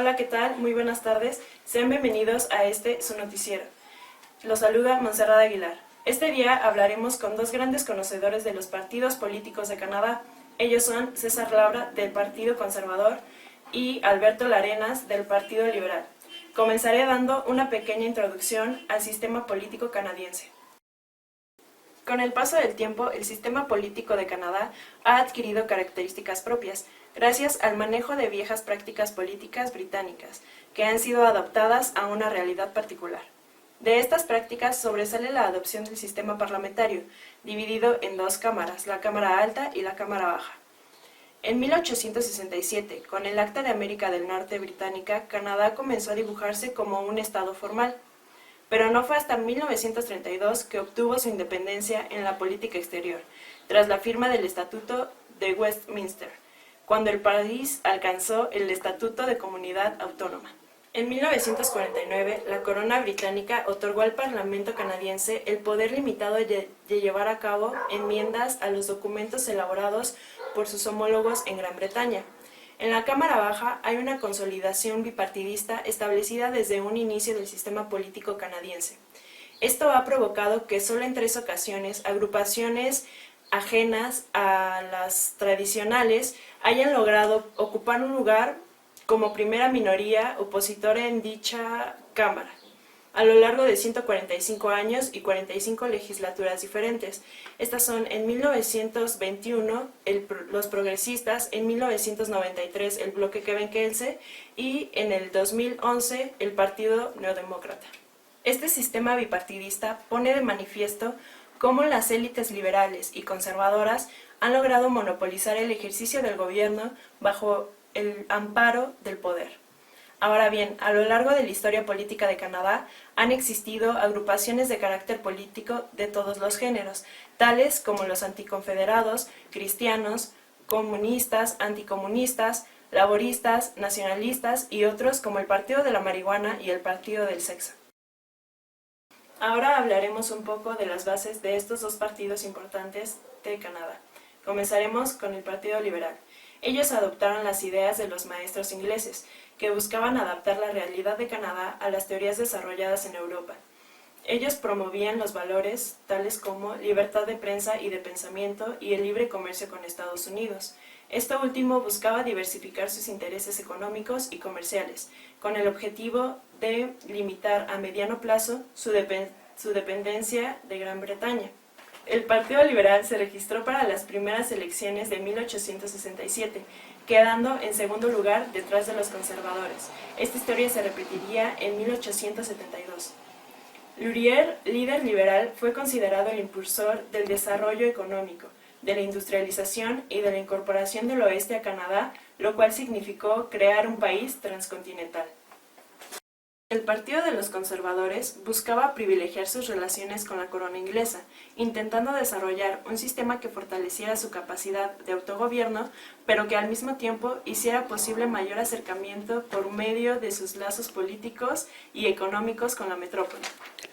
Hola, ¿qué tal? Muy buenas tardes. Sean bienvenidos a su noticiero. Los saluda Montserrat Aguilar. Este día hablaremos con dos grandes conocedores de los partidos políticos de Canadá. Ellos son César Labra, del Partido Conservador, y Alberto Larenas, del Partido Liberal. Comenzaré dando una pequeña introducción al sistema político canadiense. Con el paso del tiempo, el sistema político de Canadá ha adquirido características propias, gracias al manejo de viejas prácticas políticas británicas, que han sido adaptadas a una realidad particular. De estas prácticas sobresale la adopción del sistema parlamentario, dividido en dos cámaras, la Cámara Alta y la Cámara Baja. En 1867, con el Acta de América del Norte británica, Canadá comenzó a dibujarse como un estado formal. Pero no fue hasta 1932 que obtuvo su independencia en la política exterior, tras la firma del Estatuto de Westminster, cuando el país alcanzó el Estatuto de Comunidad Autónoma. En 1949, la corona británica otorgó al Parlamento canadiense el poder limitado de llevar a cabo enmiendas a los documentos elaborados por sus homólogos en Gran Bretaña. En la Cámara Baja hay una consolidación bipartidista establecida desde un inicio del sistema político canadiense. Esto ha provocado que solo en 3 ocasiones agrupaciones ajenas a las tradicionales hayan logrado ocupar un lugar como primera minoría opositora en dicha Cámara, a lo largo de 145 años y 45 legislaturas diferentes. Estas son en 1921 los progresistas, en 1993 el bloque quebequense y en el 2011 el Partido Neodemócrata. Este sistema bipartidista pone de manifiesto cómo las élites liberales y conservadoras han logrado monopolizar el ejercicio del gobierno bajo el amparo del poder. Ahora bien, a lo largo de la historia política de Canadá han existido agrupaciones de carácter político de todos los géneros, tales como los anticonfederados, cristianos, comunistas, anticomunistas, laboristas, nacionalistas y otros como el Partido de la Marihuana y el Partido del Sexo. Ahora hablaremos un poco de las bases de estos dos partidos importantes de Canadá. Comenzaremos con el Partido Liberal. Ellos adoptaron las ideas de los maestros ingleses, que buscaban adaptar la realidad de Canadá a las teorías desarrolladas en Europa. Ellos promovían los valores tales como libertad de prensa y de pensamiento y el libre comercio con Estados Unidos. Esto último buscaba diversificar sus intereses económicos y comerciales, con el objetivo de limitar a mediano plazo su dependencia de Gran Bretaña. El Partido Liberal se registró para las primeras elecciones de 1867, quedando en segundo lugar detrás de los conservadores. Esta historia se repetiría en 1872. Laurier, líder liberal, fue considerado el impulsor del desarrollo económico, de la industrialización y de la incorporación del oeste a Canadá, lo cual significó crear un país transcontinental. El Partido de los Conservadores buscaba privilegiar sus relaciones con la corona inglesa, intentando desarrollar un sistema que fortaleciera su capacidad de autogobierno, pero que al mismo tiempo hiciera posible mayor acercamiento por medio de sus lazos políticos y económicos con la metrópoli.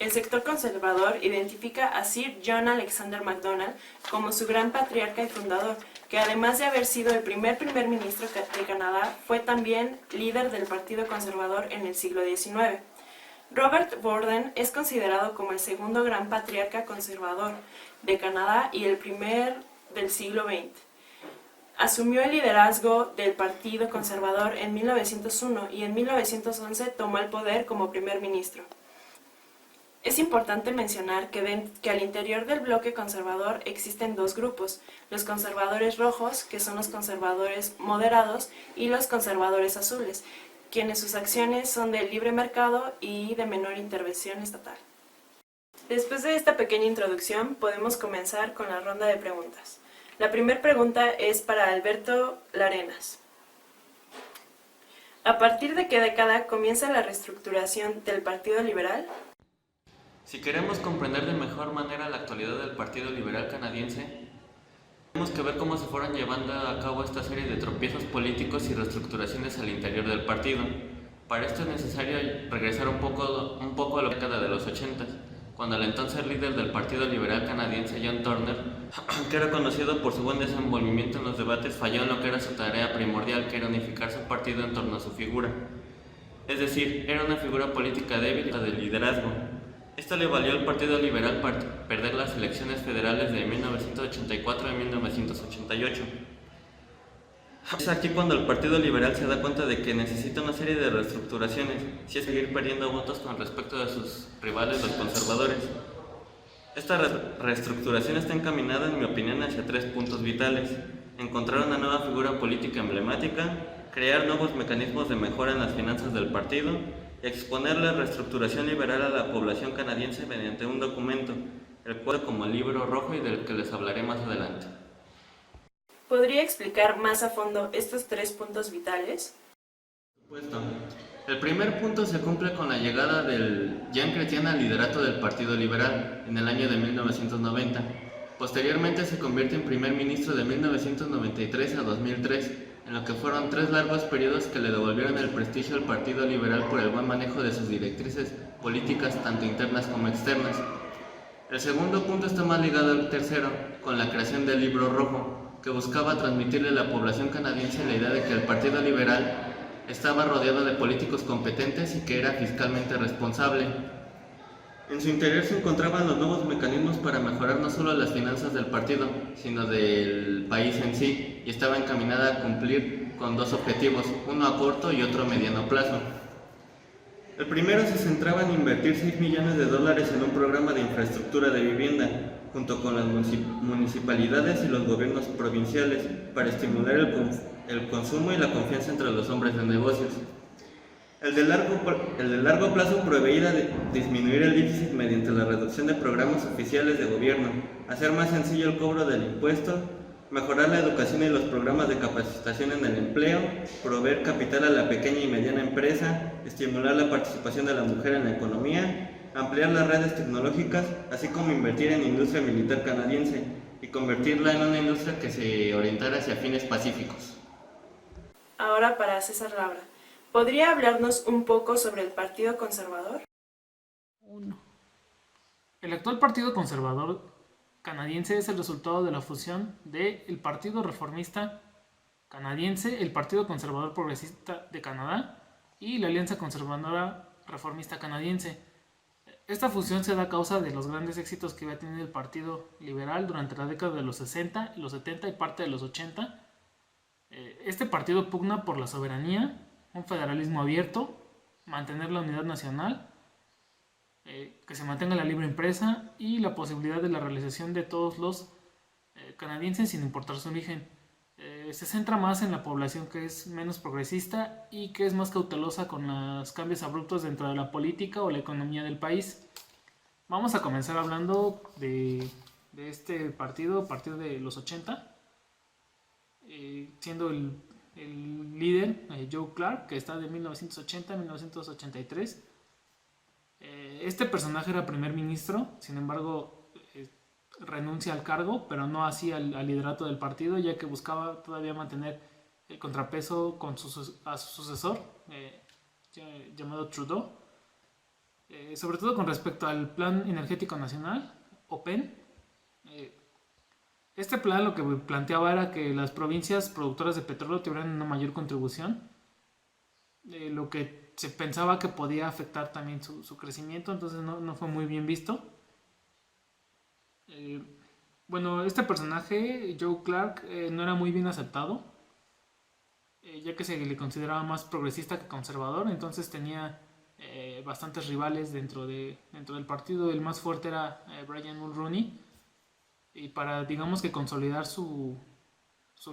El sector conservador identifica a Sir John Alexander Macdonald como su gran patriarca y fundador, que además de haber sido el primer ministro de Canadá, fue también líder del Partido Conservador en el siglo XIX. Robert Borden es considerado como el segundo gran patriarca conservador de Canadá y el primer del siglo XX. Asumió el liderazgo del Partido Conservador en 1901 y en 1911 tomó el poder como primer ministro. Es importante mencionar que al interior del bloque conservador existen dos grupos, los conservadores rojos, que son los conservadores moderados, y los conservadores azules, quienes sus acciones son de libre mercado y de menor intervención estatal. Después de esta pequeña introducción, podemos comenzar con la ronda de preguntas. La primera pregunta es para Alberto Larenas. ¿A partir de qué década comienza la reestructuración del Partido Liberal? Si queremos comprender de mejor manera la actualidad del Partido Liberal canadiense, tenemos que ver cómo se fueron llevando a cabo esta serie de tropiezos políticos y reestructuraciones al interior del partido. Para esto es necesario regresar un poco a la década de los 80, cuando el entonces líder del Partido Liberal canadiense, John Turner, que era conocido por su buen desenvolvimiento en los debates, falló en lo que era su tarea primordial, que era unificar su partido en torno a su figura. es decir, era una figura política débil de liderazgo. Esto le valió al Partido Liberal perder las elecciones federales de 1984 y 1988. Es aquí cuando el Partido Liberal se da cuenta de que necesita una serie de reestructuraciones si es seguir perdiendo votos con respecto a sus rivales, los conservadores. Esta reestructuración está encaminada, en mi opinión, hacia 3 puntos vitales: encontrar una nueva figura política emblemática, crear nuevos mecanismos de mejora en las finanzas del partido y exponer la reestructuración liberal a la población canadiense mediante un documento, el cual como el Libro Rojo y del que les hablaré más adelante. ¿Podría explicar más a fondo estos 3 puntos vitales? Por supuesto. El primer punto se cumple con la llegada del Jean Chrétien al liderato del Partido Liberal en el año de 1990. Posteriormente se convierte en primer ministro de 1993 a 2003, en lo que fueron 3 largos periodos que le devolvieron el prestigio al Partido Liberal por el buen manejo de sus directrices políticas tanto internas como externas. El segundo punto está más ligado al tercero, con la creación del Libro Rojo, que buscaba transmitirle a la población canadiense la idea de que el Partido Liberal estaba rodeado de políticos competentes y que era fiscalmente responsable. En su interior se encontraban los nuevos mecanismos para mejorar no solo las finanzas del partido, sino del país en sí, y estaba encaminada a cumplir con 2 objetivos, uno a corto y otro a mediano plazo. El primero se centraba en invertir $6 millones en un programa de infraestructura de vivienda, junto con las municipalidades y los gobiernos provinciales, para estimular el consumo y la confianza entre los hombres de negocios. El de largo plazo preveía disminuir el déficit mediante la reducción de programas oficiales de gobierno, hacer más sencillo el cobro del impuesto, mejorar la educación y los programas de capacitación en el empleo, proveer capital a la pequeña y mediana empresa, estimular la participación de la mujer en la economía, ampliar las redes tecnológicas, así como invertir en industria militar canadiense y convertirla en una industria que se orientara hacia fines pacíficos. Ahora para César Labra, ¿podría hablarnos un poco sobre el Partido Conservador? 1. El actual Partido Conservador canadiense es el resultado de la fusión del Partido Reformista Canadiense, el Partido Conservador Progresista de Canadá y la Alianza Conservadora Reformista Canadiense. Esta fusión se da a causa de los grandes éxitos que había tenido el Partido Liberal durante la década de los 60, los 70 y parte de los 80. Este partido pugna por la soberanía, un federalismo abierto, mantener la unidad nacional, que se mantenga la libre empresa y la posibilidad de la realización de todos los canadienses sin importar su origen. Se centra más en la población que es menos progresista y que es más cautelosa con los cambios abruptos dentro de la política o la economía del país. Vamos a comenzar hablando de este partido a partir de los 80, siendo el líder Joe Clark, que está de 1980 a 1983. Este personaje era primer ministro, sin embargo renuncia al cargo, pero no así al liderato del partido, ya que buscaba todavía mantener el contrapeso con a su sucesor, llamado Trudeau, sobre todo con respecto al Plan Energético Nacional, o PEN. Este plan lo que planteaba era que las provincias productoras de petróleo tuvieran una mayor contribución, lo que se pensaba que podía afectar también su crecimiento, entonces no fue muy bien visto. Bueno, este personaje, Joe Clark, no era muy bien aceptado, ya que se le consideraba más progresista que conservador, entonces tenía bastantes rivales dentro del partido. El más fuerte era Brian Mulroney, y para, digamos que consolidar su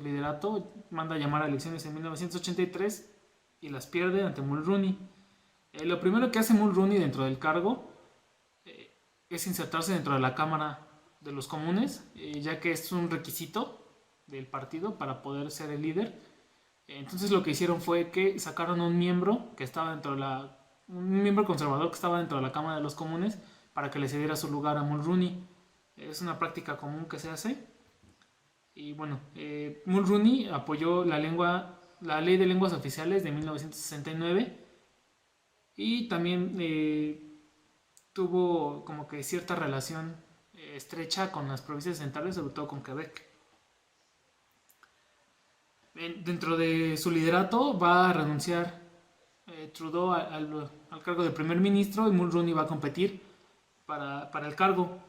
liderato, manda a llamar a elecciones en 1983 y las pierde ante Mulroney. Lo primero que hace Mulroney dentro del cargo es insertarse dentro de la Cámara de los Comunes, ya que es un requisito del partido para poder ser el líder. Entonces lo que hicieron fue que sacaron un miembro conservador que estaba dentro de la Cámara de los Comunes para que le cediera su lugar a Mulroney. Es una práctica común que se hace. Y bueno, Mulroney apoyó la Ley de Lenguas Oficiales de 1969 y también tuvo como que cierta relación estrecha con las provincias centrales, sobre todo con Quebec. Dentro de su liderato va a renunciar Trudeau al cargo de primer ministro y Mulroney va a competir para el cargo.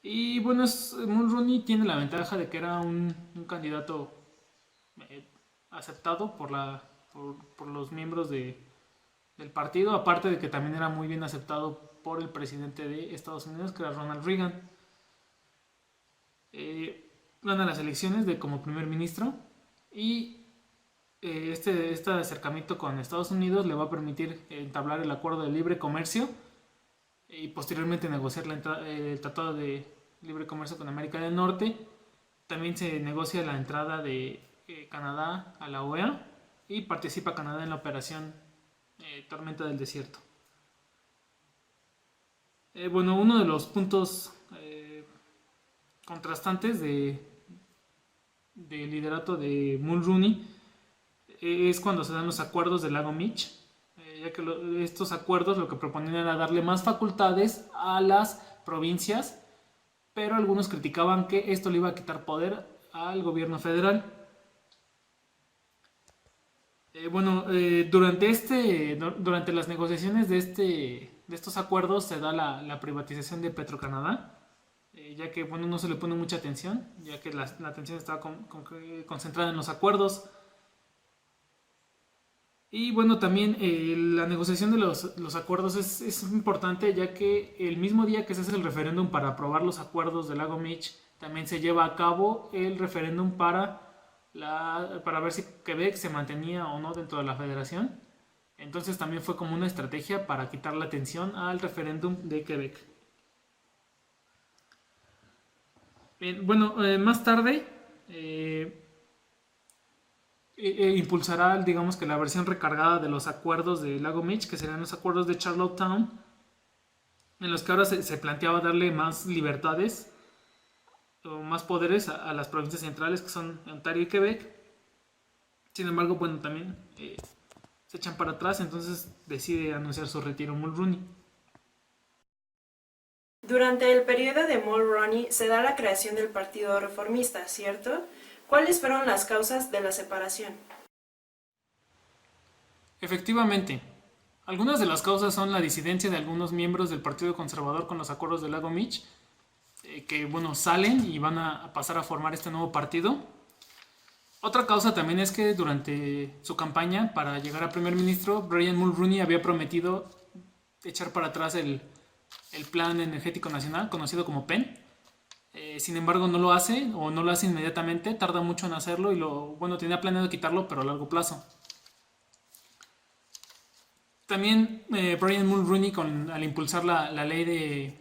Y bueno, Mulroney tiene la ventaja de que era un candidato aceptado por los miembros del partido, aparte de que también era muy bien aceptado por el presidente de Estados Unidos, que era Ronald Reagan. Gana las elecciones como primer ministro y este acercamiento con Estados Unidos le va a permitir entablar el acuerdo de libre comercio y posteriormente negociar el tratado de libre comercio con América del Norte. También se negocia la entrada de Canadá a la OEA y participa Canadá en la operación Tormenta del Desierto. Bueno, uno de los puntos contrastantes del liderato de Mulroney es cuando se dan los acuerdos del lago Meech, ya que estos acuerdos lo que proponían era darle más facultades a las provincias, pero algunos criticaban que esto le iba a quitar poder al gobierno federal. Durante las negociaciones de estos acuerdos se da la privatización de Petro-Canadá, ya que no se le pone mucha atención, ya que la atención estaba concentrada en los acuerdos. Y bueno, también la negociación de los acuerdos es importante, ya que el mismo día que se hace el referéndum para aprobar los acuerdos del lago Meech, también se lleva a cabo el referéndum para ver si Quebec se mantenía o no dentro de la federación. Entonces también fue como una estrategia para quitar la atención al referéndum de Quebec. Más tarde impulsará, digamos que la versión recargada de los acuerdos del lago Meech, que serían los acuerdos de Charlottetown, en los que ahora se planteaba darle más libertades o más poderes a las provincias centrales, que son Ontario y Quebec. Sin embargo, también se echan para atrás, entonces decide anunciar su retiro Mulroney. Durante el periodo de Mulroney se da la creación del Partido Reformista, ¿cierto? ¿Cuáles fueron las causas de la separación? Efectivamente, algunas de las causas son la disidencia de algunos miembros del Partido Conservador con los acuerdos del lago Meech, que salen y van a pasar a formar este nuevo partido. Otra causa también es que durante su campaña para llegar a primer ministro, Brian Mulroney había prometido echar para atrás el Plan Energético Nacional, conocido como PEN. Sin embargo, no lo hace inmediatamente, tarda mucho en hacerlo y tenía planeado quitarlo, pero a largo plazo. También Brian Mulroney, al impulsar la ley de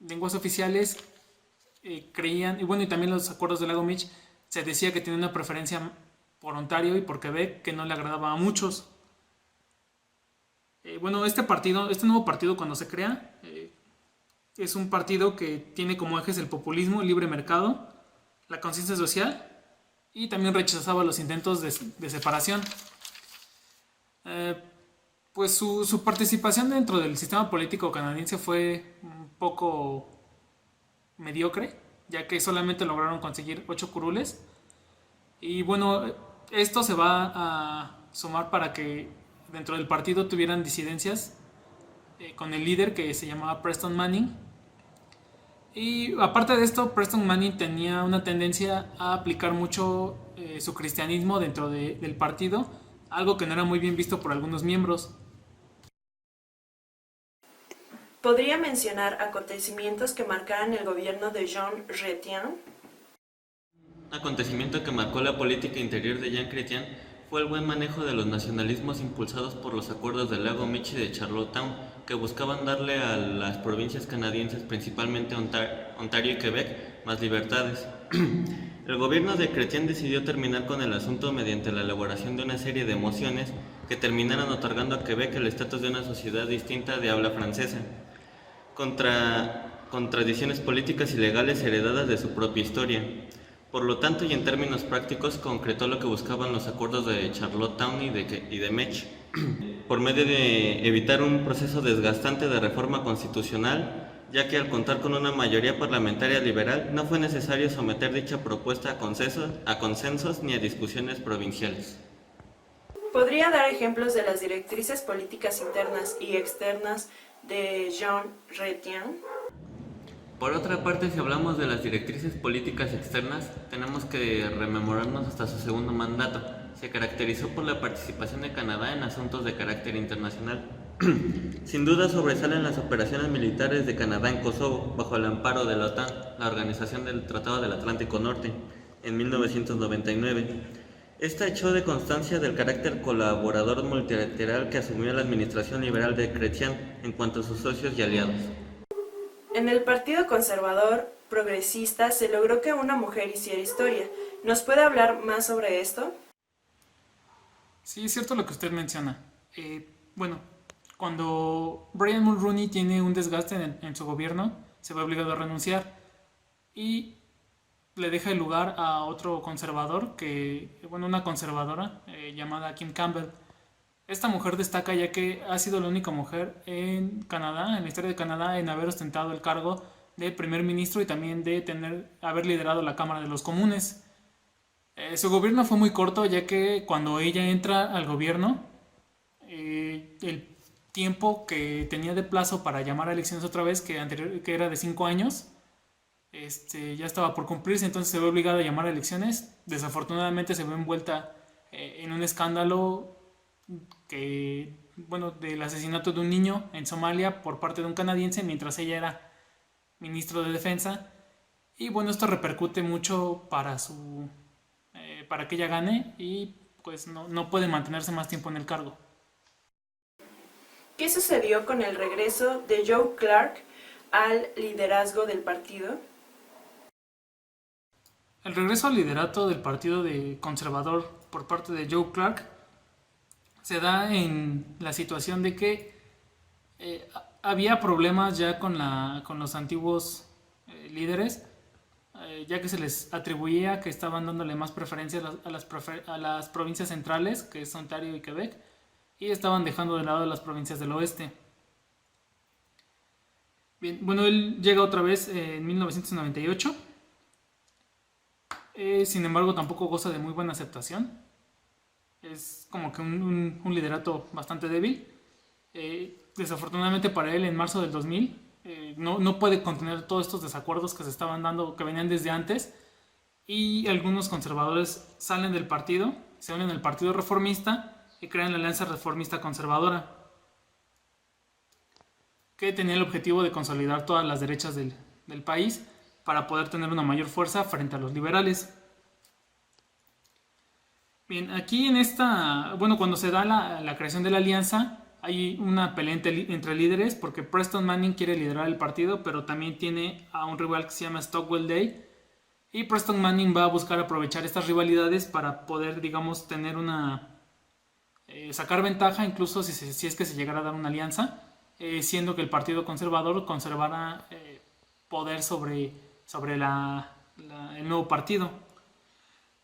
lenguas oficiales, creían, y también los acuerdos del lago Meech, se decía que tenía una preferencia por Ontario y por Quebec que no le agradaba a muchos. Este nuevo partido, cuando se crea, es un partido que tiene como ejes el populismo, el libre mercado, la conciencia social, y también rechazaba los intentos de separación. Su participación dentro del sistema político canadiense fue un poco mediocre, ya que solamente lograron conseguir 8 curules. Y esto se va a sumar para que dentro del partido tuvieran disidencias con el líder, que se llamaba Preston Manning. Y aparte de esto, Preston Manning tenía una tendencia a aplicar mucho su cristianismo dentro del partido, algo que no era muy bien visto por algunos miembros. ¿Podría mencionar acontecimientos que marcaran el gobierno de Jean Chrétien? Un acontecimiento que marcó la política interior de Jean Chrétien fue el buen manejo de los nacionalismos impulsados por los acuerdos del lago Meech y de Charlottetown, que buscaban darle a las provincias canadienses, principalmente Ontario y Quebec, más libertades. El gobierno de Chrétien decidió terminar con el asunto mediante la elaboración de una serie de mociones que terminaron otorgando a Quebec el estatus de una sociedad distinta de habla francesa, con tradiciones políticas y legales heredadas de su propia historia. Por lo tanto, y en términos prácticos, concretó lo que buscaban los acuerdos de Charlottetown y de Meech, por medio de evitar un proceso desgastante de reforma constitucional, ya que al contar con una mayoría parlamentaria liberal, no fue necesario someter dicha propuesta a consensos ni a discusiones provinciales. ¿Podría dar ejemplos de las directrices políticas internas y externas de Jean Chrétien? Por otra parte, si hablamos de las directrices políticas externas, tenemos que rememorarnos hasta su segundo mandato. Se caracterizó por la participación de Canadá en asuntos de carácter internacional. Sin duda sobresalen las operaciones militares de Canadá en Kosovo, bajo el amparo de la OTAN, la Organización del Tratado del Atlántico Norte, en 1999. Esta echó de constancia del carácter colaborador multilateral que asumió la administración liberal de Chrétien en cuanto a sus socios y aliados. En el Partido Conservador Progresista se logró que una mujer hiciera historia. ¿Nos puede hablar más sobre esto? Sí, es cierto lo que usted menciona. Bueno, cuando Brian Mulroney tiene un desgaste en su gobierno, se ve obligado a renunciar y le deja el lugar a otro conservador, una conservadora llamada Kim Campbell. Esta mujer destaca ya que ha sido la única mujer en Canadá, en la historia de Canadá, en haber ostentado el cargo de primer ministro y también de haber liderado la Cámara de los Comunes. Su gobierno fue muy corto ya que cuando ella entra al gobierno, el tiempo que tenía de plazo para llamar a elecciones otra vez, que era de 5 años, ya estaba por cumplirse, entonces se ve obligada a llamar a elecciones. Desafortunadamente se ve envuelta en un escándalo del asesinato de un niño en Somalia por parte de un canadiense mientras ella era ministro de defensa, y bueno, esto repercute mucho para que ella gane y pues no puede mantenerse más tiempo en el cargo. ¿Qué sucedió con el regreso de Joe Clark al liderazgo del partido? El regreso al liderato del Partido Conservador por parte de Joe Clark se da en la situación de que había problemas ya con los antiguos líderes, ya que se les atribuía que estaban dándole más preferencia a las provincias centrales, que es Ontario y Quebec, y estaban dejando de lado las provincias del oeste. Bien, bueno, él llega otra vez en 1998, sin embargo tampoco goza de muy buena aceptación. Es como que un liderato bastante débil. Desafortunadamente para él, en marzo del 2000, no puede contener todos estos desacuerdos que se estaban dando, que venían desde antes, y algunos conservadores salen del partido, se unen al Partido Reformista y crean la Alianza Reformista Conservadora, que tenía el objetivo de consolidar todas las derechas del país para poder tener una mayor fuerza frente a los liberales. Bien, aquí cuando se da la creación de la alianza, hay una pelea entre líderes porque Preston Manning quiere liderar el partido, pero también tiene a un rival que se llama Stockwell Day, y Preston Manning va a buscar aprovechar estas rivalidades para poder, digamos, tener sacar ventaja, incluso si es que se llegara a dar una alianza, siendo que el Partido Conservador conservara poder sobre el nuevo partido.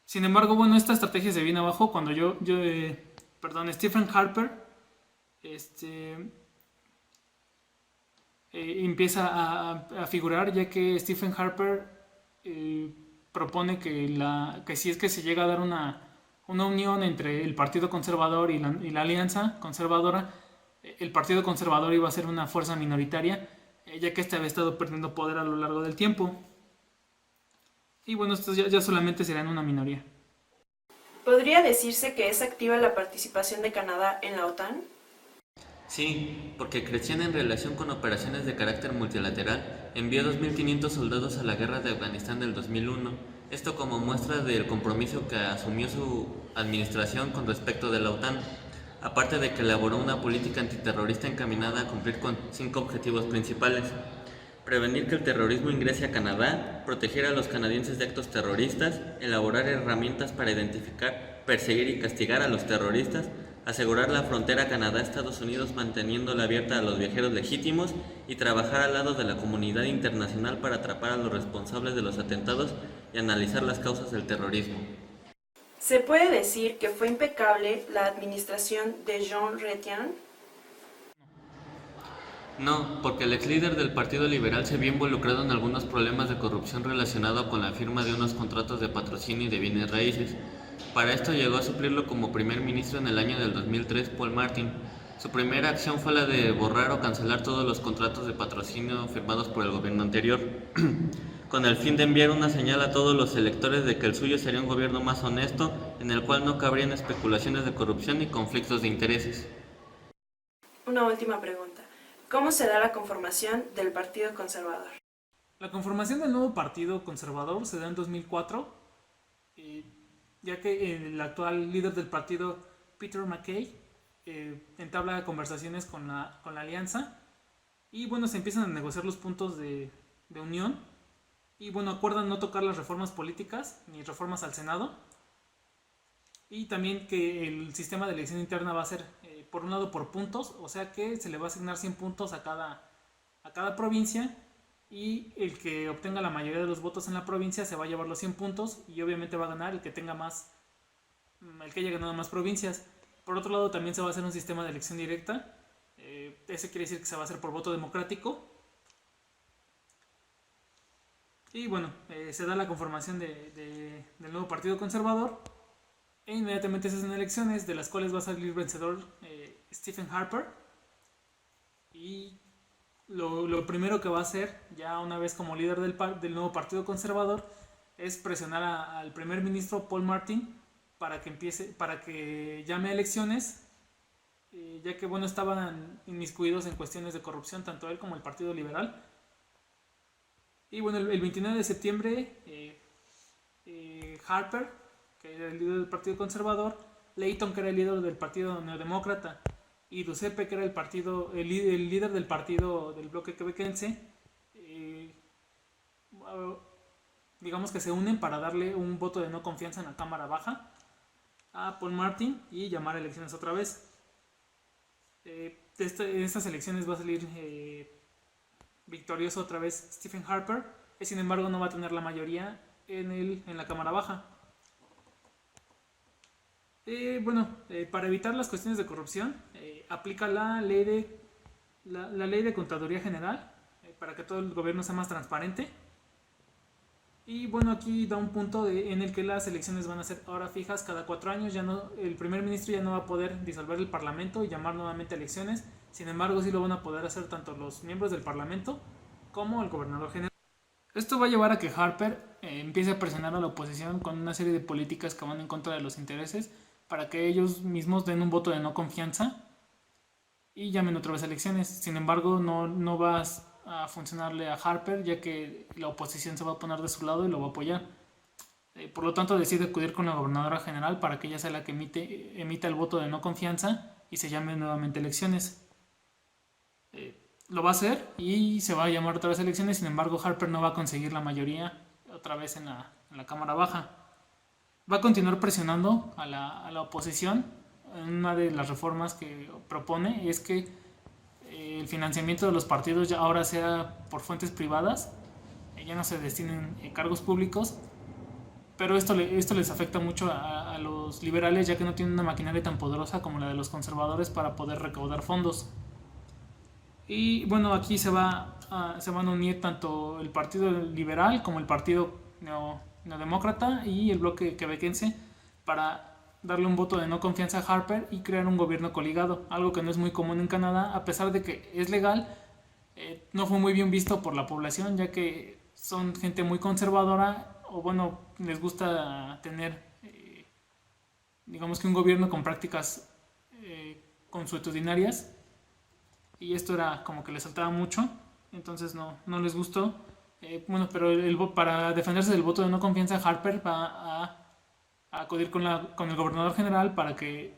Sin embargo, bueno, esta estrategia se viene abajo cuando Stephen Harper empieza a figurar, ya que Stephen Harper propone que si es que se llega a dar una unión entre el Partido Conservador y la Alianza Conservadora, el Partido Conservador iba a ser una fuerza minoritaria, ya que había estado perdiendo poder a lo largo del tiempo. Y bueno, estos ya solamente serán una minoría. ¿Podría decirse que es activa la participación de Canadá en la OTAN? Sí, porque Chrétien, en relación con operaciones de carácter multilateral, envió 2.500 soldados a la guerra de Afganistán del 2001, esto como muestra del compromiso que asumió su administración con respecto de la OTAN, aparte de que elaboró una política antiterrorista encaminada a cumplir con 5 objetivos principales: prevenir que el terrorismo ingrese a Canadá, proteger a los canadienses de actos terroristas, elaborar herramientas para identificar, perseguir y castigar a los terroristas, asegurar la frontera Canadá-Estados Unidos manteniéndola abierta a los viajeros legítimos y trabajar al lado de la comunidad internacional para atrapar a los responsables de los atentados y analizar las causas del terrorismo. ¿Se puede decir que fue impecable la administración de Jean Chrétien? No, porque el ex líder del Partido Liberal se vio involucrado en algunos problemas de corrupción relacionados con la firma de unos contratos de patrocinio y de bienes raíces. Para esto llegó a suplirlo como primer ministro en el año del 2003 Paul Martin. Su primera acción fue la de borrar o cancelar todos los contratos de patrocinio firmados por el gobierno anterior, con el fin de enviar una señal a todos los electores de que el suyo sería un gobierno más honesto, en el cual no cabrían especulaciones de corrupción ni conflictos de intereses. Una última pregunta. ¿Cómo se da la conformación del Partido Conservador? La conformación del nuevo Partido Conservador se da en 2004, ya que el actual líder del partido, Peter MacKay, entabla conversaciones con la alianza y bueno, se empiezan a negociar los puntos de unión y bueno, acuerdan no tocar las reformas políticas ni reformas al Senado y también que el sistema de elección interna va a ser por un lado por puntos, o sea que se le va a asignar 100 puntos a cada provincia y el que obtenga la mayoría de los votos en la provincia se va a llevar los 100 puntos y obviamente va a ganar el que tenga más, el que haya ganado más provincias. Por otro lado también se va a hacer un sistema de elección directa, ese quiere decir que se va a hacer por voto democrático y bueno, se da la conformación del nuevo Partido Conservador e inmediatamente se hacen elecciones de las cuales va a salir vencedor Stephen Harper y lo primero que va a hacer ya una vez como líder del nuevo Partido Conservador es presionar al primer ministro Paul Martin para que llame a elecciones, ya que bueno, estaban inmiscuidos en cuestiones de corrupción tanto él como el Partido Liberal. Y bueno, el 29 de septiembre Harper, que era el líder del Partido Conservador, Layton, que era el líder del Partido Neodemócrata, y Duceppe, que era el líder del partido del bloque quebequense, digamos que se unen para darle un voto de no confianza en la Cámara Baja a Paul Martin y llamar a elecciones otra vez. En estas elecciones va a salir victorioso otra vez Stephen Harper, y sin embargo no va a tener la mayoría en la Cámara Baja. Para evitar las cuestiones de corrupción, aplica la ley de Contaduría General para que todo el gobierno sea más transparente. Y bueno, aquí da un punto en el que las elecciones van a ser ahora fijas cada 4 años. El primer ministro ya no va a poder disolver el parlamento y llamar nuevamente a elecciones. Sin embargo, sí lo van a poder hacer tanto los miembros del parlamento como el gobernador general. Esto va a llevar a que Harper empiece a presionar a la oposición con una serie de políticas que van en contra de los intereses para que ellos mismos den un voto de no confianza y llamen otra vez a elecciones. Sin embargo, no va a funcionarle a Harper, ya que la oposición se va a poner de su lado y lo va a apoyar. Por lo tanto, decide acudir con la gobernadora general para que ella sea la que emita el voto de no confianza y se llame nuevamente elecciones. Lo va a hacer y se va a llamar otra vez elecciones. Sin embargo, Harper no va a conseguir la mayoría otra vez en la Cámara Baja. Va a continuar presionando a la oposición. Una de las reformas que propone es que el financiamiento de los partidos ya ahora sea por fuentes privadas, ya no se destinen cargos públicos, pero esto les afecta mucho a los liberales, ya que no tienen una maquinaria tan poderosa como la de los conservadores para poder recaudar fondos. Y bueno, aquí se van a unir tanto el Partido Liberal como el Partido Neodemócrata y el bloque quebequense para darle un voto de no confianza a Harper y crear un gobierno coligado, algo que no es muy común en Canadá, a pesar de que es legal. No fue muy bien visto por la población, ya que son gente muy conservadora, o bueno, les gusta tener, digamos que un gobierno con prácticas consuetudinarias, y esto era como que les saltaba mucho, entonces no les gustó. Pero para defenderse del voto de no confianza, Harper va a acudir con el gobernador general para que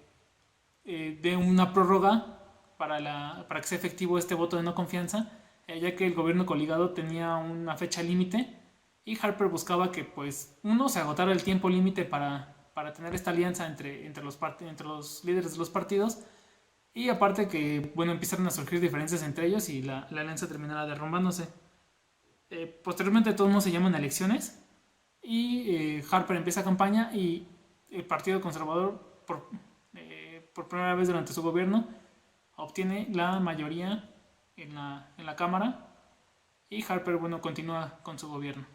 dé una prórroga para que sea efectivo este voto de no confianza, ya que el gobierno coligado tenía una fecha límite y Harper buscaba que pues se agotara el tiempo límite para tener esta alianza entre los líderes de los partidos, y aparte que empezaron a surgir diferencias entre ellos y la alianza terminara derrumbándose. Posteriormente todos no se llaman elecciones y Harper empieza campaña y el Partido Conservador por primera vez durante su gobierno obtiene la mayoría en la Cámara y Harper continúa con su gobierno.